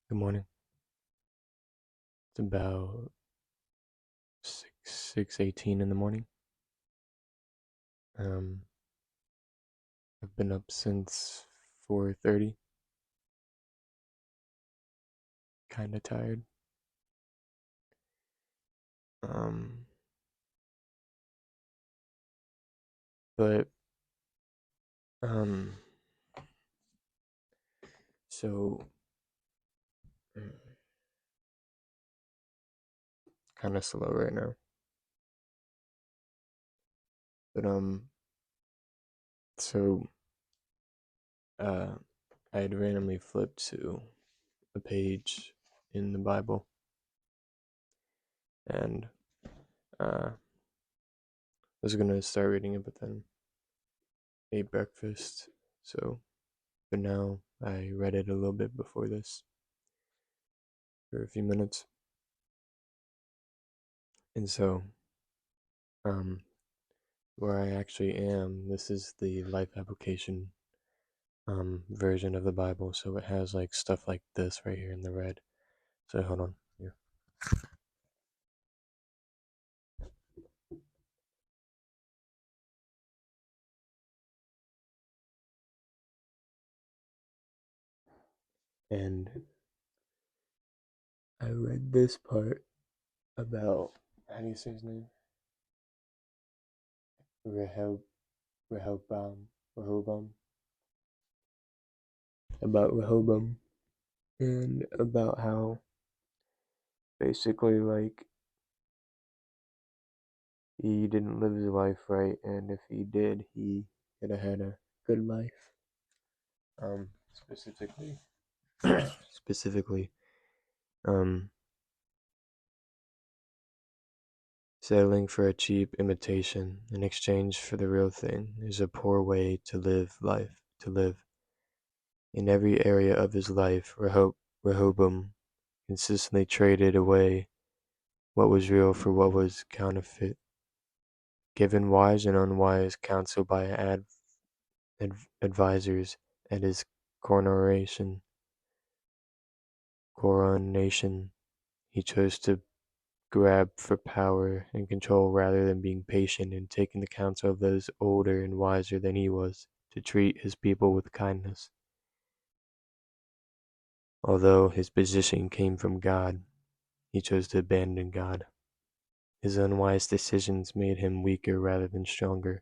Good morning. It's about 6:18 in the morning. Um, I've been up since 4:30. Kind of tired. Um, but um, so kind of slow right now. But so uh, I had randomly flipped to a page in the Bible, and I was gonna start reading it, but then ate breakfast. So for now, I read it a little bit before this for a few minutes. And so, um, where I actually am, this is the life application version of the Bible. So it has like stuff like this right here in the red. So hold on here. And I read this part about, how do you say his name? Rehob, Rehoboam, about Rehoboam, and about how basically like he didn't live his life right, and if he did, he could have had a good life. Specifically, specifically, um, settling for a cheap imitation in exchange for the real thing is a poor way to live life. To live in every area of his life, Rehoboam consistently traded away what was real for what was counterfeit, given wise and unwise counsel by advisors at his coronation. Coronation, he chose to grab for power and control rather than being patient and taking the counsel of those older and wiser than he was to treat his people with kindness. Although his position came from God, he chose to abandon God. His unwise decisions made him weaker rather than stronger.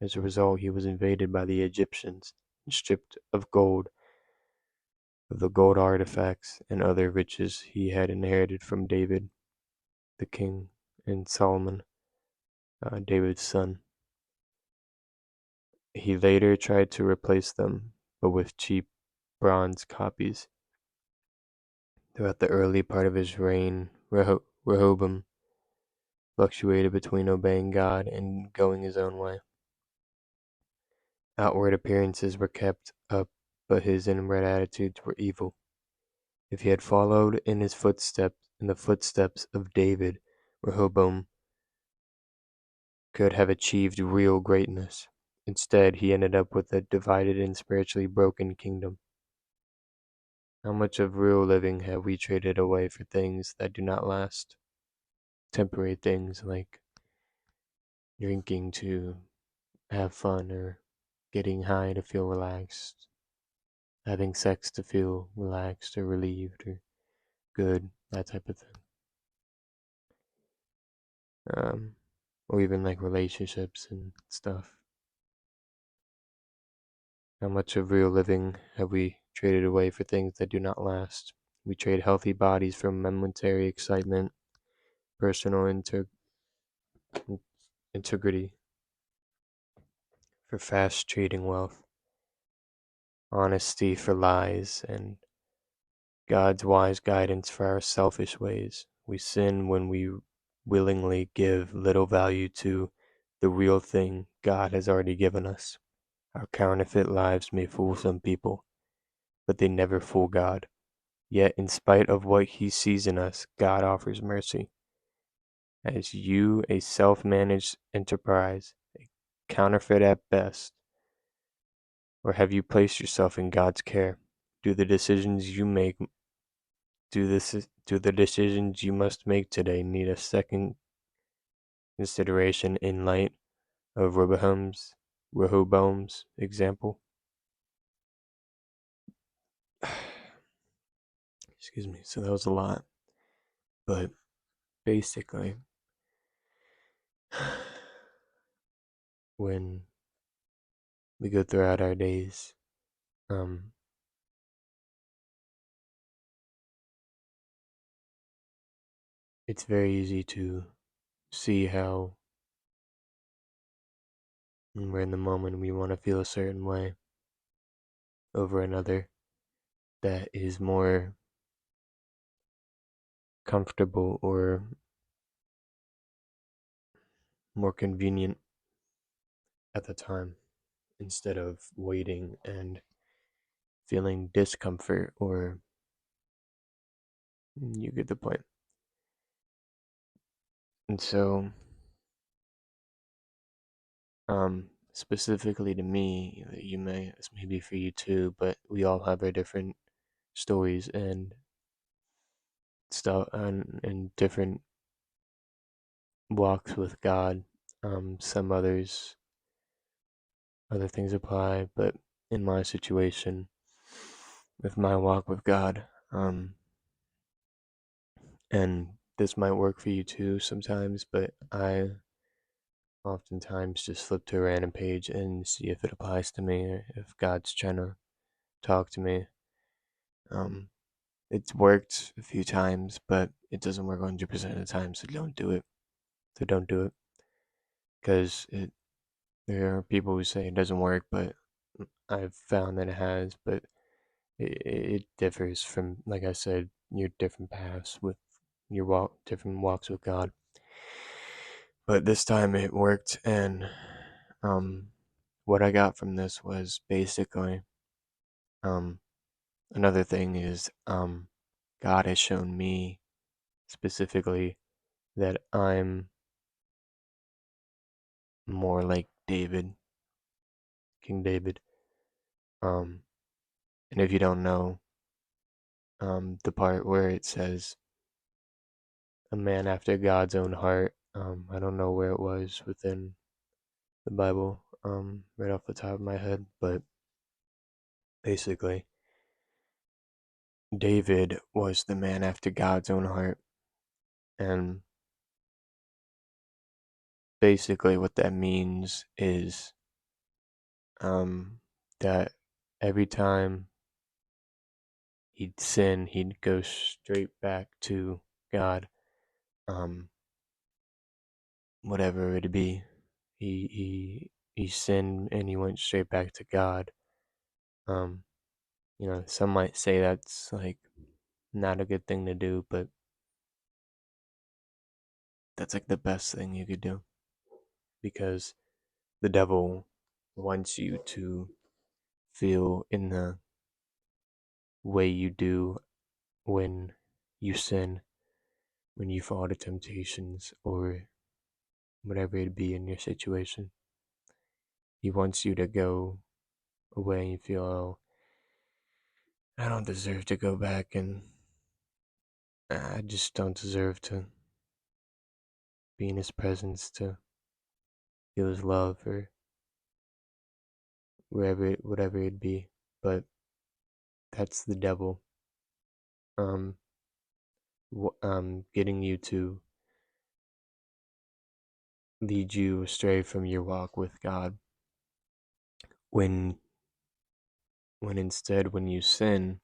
As a result, he was invaded by the Egyptians and stripped of the gold artifacts and other riches he had inherited from David, the king, and Solomon, David's son. He later tried to replace them, but with cheap bronze copies. Throughout the early part of his reign, Rehoboam fluctuated between obeying God and going his own way. Outward appearances were kept up, but his inward attitudes were evil. If he had followed in the footsteps of David, Rehoboam could have achieved real greatness. Instead, he ended up with a divided and spiritually broken kingdom. How much of real living have we traded away for things that do not last? Temporary things like drinking to have fun, or getting high to feel relaxed, having sex to feel relaxed or relieved or good, that type of thing. Um, or even like relationships and stuff. How much of real living have we traded away for things that do not last? We trade healthy bodies for momentary excitement, personal integrity for fast trading wealth, honesty for lies, and God's wise guidance for our selfish ways. We sin when we willingly give little value to the real thing God has already given us. Our counterfeit lives may fool some people, but they never fool God. Yet, in spite of what He sees in us, God offers mercy. As you, a self managed enterprise, a counterfeit at best, or have you placed yourself in God's care? Do the decisions you make Do the decisions you must make today need a second consideration in light of Rehoboam's example? Excuse me. So that was a lot, but basically, when we go throughout our days, um, it's very easy to see how when we're in the moment we want to feel a certain way over another that is more comfortable or more convenient at the time instead of waiting and feeling discomfort, or you get the point. And so, specifically to me, you may, this may be for you too, but we all have our different stories and stuff and different walks with God. Some other things apply, but in my situation, with my walk with God, and this might work for you too sometimes, but I oftentimes just flip to a random page and see if it applies to me or if God's trying to talk to me. Um, it's worked a few times, but it doesn't work 100% of the time, so don't do it. So don't do it because there are people who say it doesn't work, but I've found that it has, but it differs from, like I said, your different paths with your different walks with God. But this time it worked, and um, what I got from this was basically um, another thing is God has shown me specifically that I'm more like David, King David. Um, and if you don't know, the part where it says a man after God's own heart, I don't know where it was within the Bible, right off the top of my head, but basically, David was the man after God's own heart, and basically what that means is that every time he'd sin, he'd go straight back to God, um, whatever it'd be. He sinned and he went straight back to God. Um, some might say that's like not a good thing to do, but that's like the best thing you could do because the devil wants you to feel in the way you do when you sin, when you fall to temptations or whatever it be in your situation. He wants you to go away and feel, oh, I don't deserve to go back, and I just don't deserve to be in his presence, to feel his love, or whatever it be. But that's the devil, um, getting you to lead you astray from your walk with God. When instead, when you sin,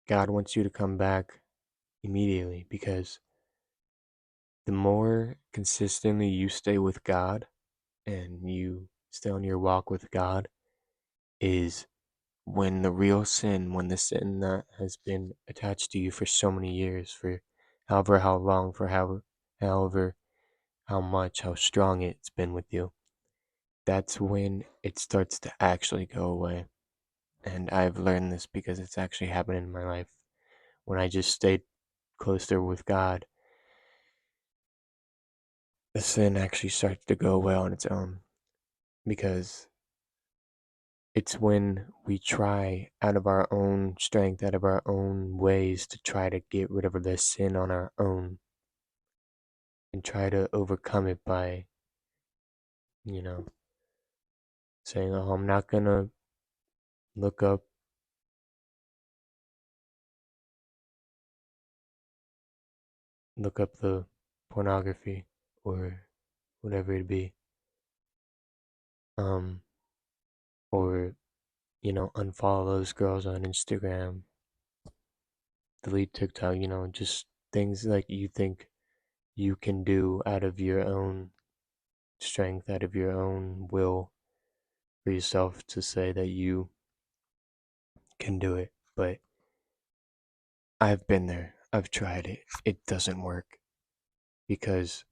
God wants you to come back immediately, because the more consistently you stay with God and you stay on your walk with God, is when the real sin, when the sin that has been attached to you for so many years, for however how long, for however how much, how strong it's been with you, that's when it starts to actually go away. And I've learned this because it's actually happened in my life. When I just stayed closer with God, the sin actually starts to go away on its own, because It's when we try out of our own strength, out of our own ways to try to get rid of the sin on our own and try to overcome it by, you know, saying, "Oh, I'm not gonna look up the pornography or whatever it be." Um or, unfollow those girls on Instagram, delete TikTok, just things like you think you can do out of your own strength, out of your own will for yourself to say that you can do it. But I've been there. I've tried it. It doesn't work because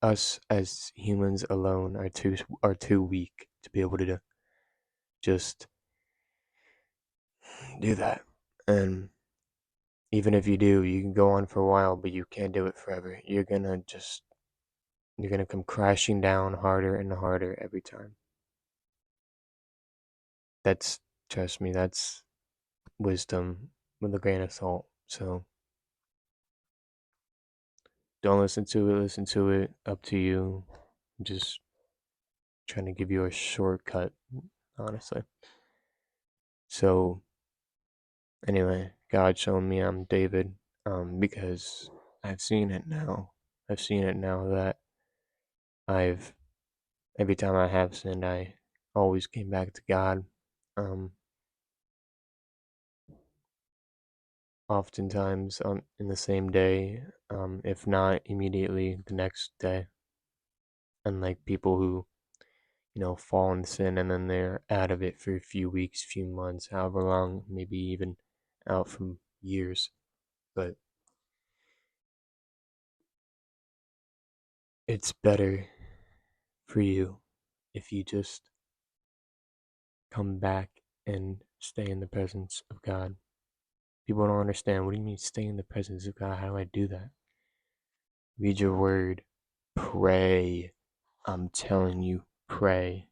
us as humans alone are too weak to be able to just do that. And even if you do, you can go on for a while, but you can't do it forever. You're gonna come crashing down harder and harder every time. That's Trust me, that's wisdom with a grain of salt. So don't listen to it, up to you. I'm just trying to give you a shortcut, honestly. So anyway, God showed me I'm David, because I've seen it now. I've seen it now that I've every time I have sinned, I always came back to God. Um, Oftentimes in the same day, if not immediately the next day. Unlike people who, fall in sin and then they're out of it for a few weeks, few months, however long, maybe even out from years. But it's better for you if you just come back and stay in the presence of God. People don't understand. What do you mean stay in the presence of God? How do I do that? Read your word. Pray. I'm telling you, pray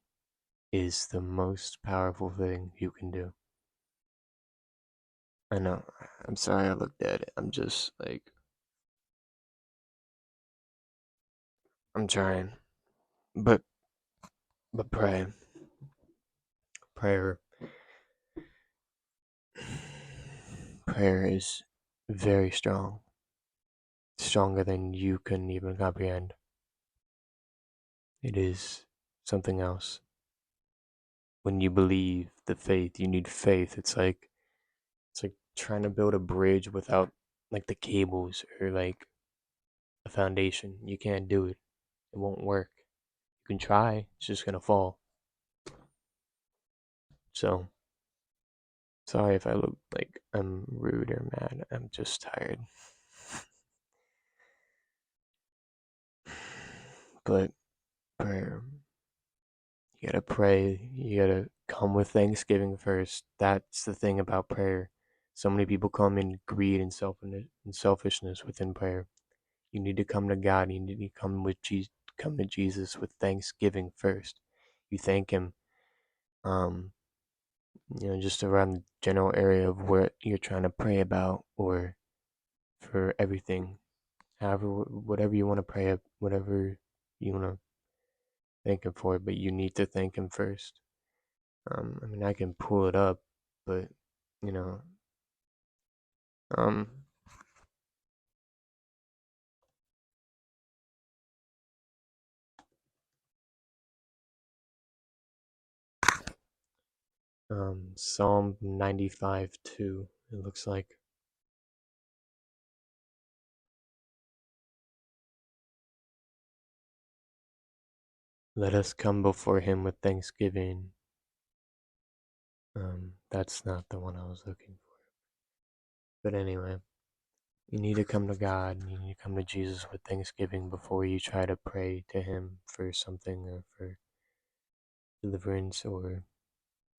is the most powerful thing you can do. I know. I'm sorry I looked at it. I'm just like, I'm trying. But pray. Prayer prayer is very strong. Stronger than you can even comprehend. It is something else. When you believe the faith, you need faith. It's like trying to build a bridge without like the cables or like a foundation. You can't do it. It won't work. You can try, it's just gonna fall. So, sorry if I look like I'm rude or mad. I'm just tired. But prayer, you gotta pray. You gotta come with thanksgiving first. That's the thing about prayer. So many people come in greed and selfishness within prayer. You need to come to God. You need to come to Jesus with thanksgiving first. You thank Him, um, just around the general area of what you're trying to pray about, or for everything. However, whatever you want to pray, whatever you want to thank Him for, but you need to thank Him first. I mean, I can pull it up, but you know, um, Psalm 95:2. It looks like, "Let us come before Him with thanksgiving." That's not the one I was looking for. But anyway, you need to come to God. You need to come to Jesus with thanksgiving before you try to pray to Him for something or for deliverance or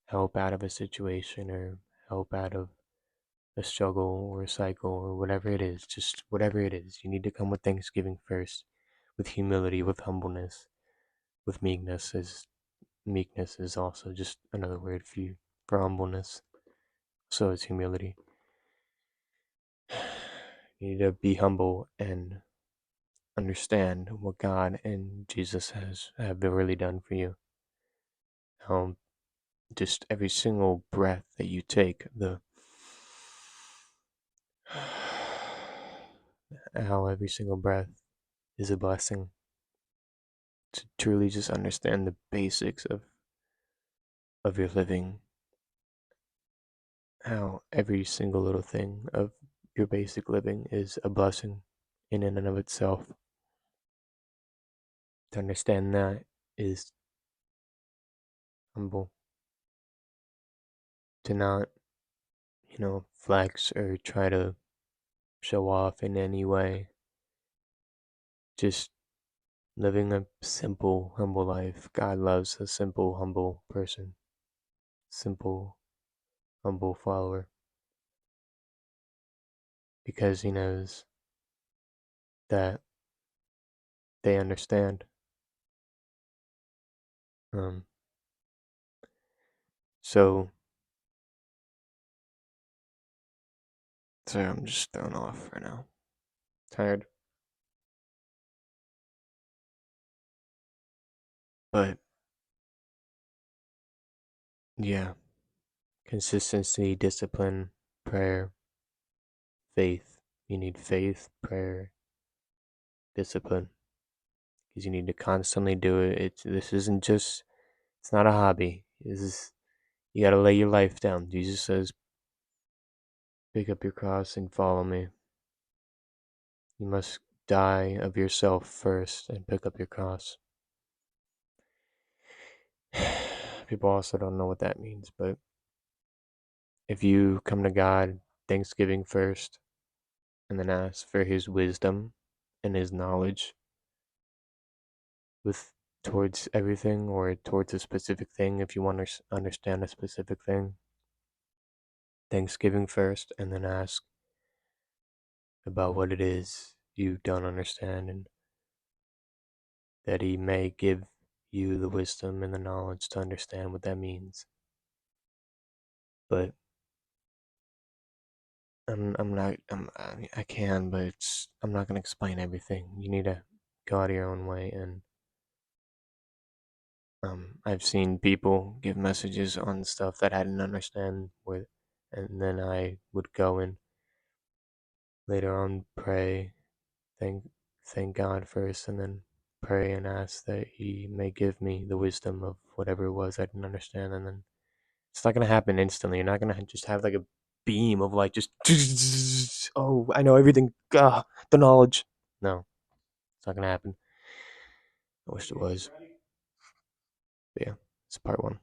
help out of a situation or help out of a struggle or a cycle or whatever it is. Just whatever it is, you need to come with thanksgiving first, with humility, with humbleness, with meekness, as meekness is also just another word for humbleness. So is humility. You need to be humble and understand what God and Jesus have really done for you. How just every single breath that you take, the how every single breath is a blessing. To truly just understand the basics of your living, how every single little thing of your basic living is a blessing in and of itself. To understand that is humble. To not, flex or try to show off in any way. Just living a simple, humble life. God loves a simple, humble person. Simple, humble follower. Because he knows that they understand. Um, so, sorry, I'm just thrown off right now. Tired. But, yeah, consistency, discipline, prayer, faith. You need faith, prayer, discipline. Because you need to constantly do it. This isn't just, it's not a hobby. This is, you gotta lay your life down. Jesus says, pick up your cross and follow me. You must die of yourself first and pick up your cross. People also don't know what that means, but if you come to God, thanksgiving first, and then ask for his wisdom and his knowledge with towards everything or towards a specific thing, if you want to understand a specific thing, thanksgiving first, and then ask about what it is you don't understand, and that he may give you the wisdom and the knowledge to understand what that means. But I'm not I can, but I'm not gonna explain everything. You need to go out of your own way, and I've seen people give messages on stuff that I didn't understand with, and then I would go and later on pray, thank thank God first, and then pray and ask that He may give me the wisdom of whatever it was I didn't understand, and then it's not gonna happen instantly. You're not gonna just have like a beam of like just oh, I know everything. The knowledge. No, it's not gonna happen. I wish it was. But yeah, it's part one.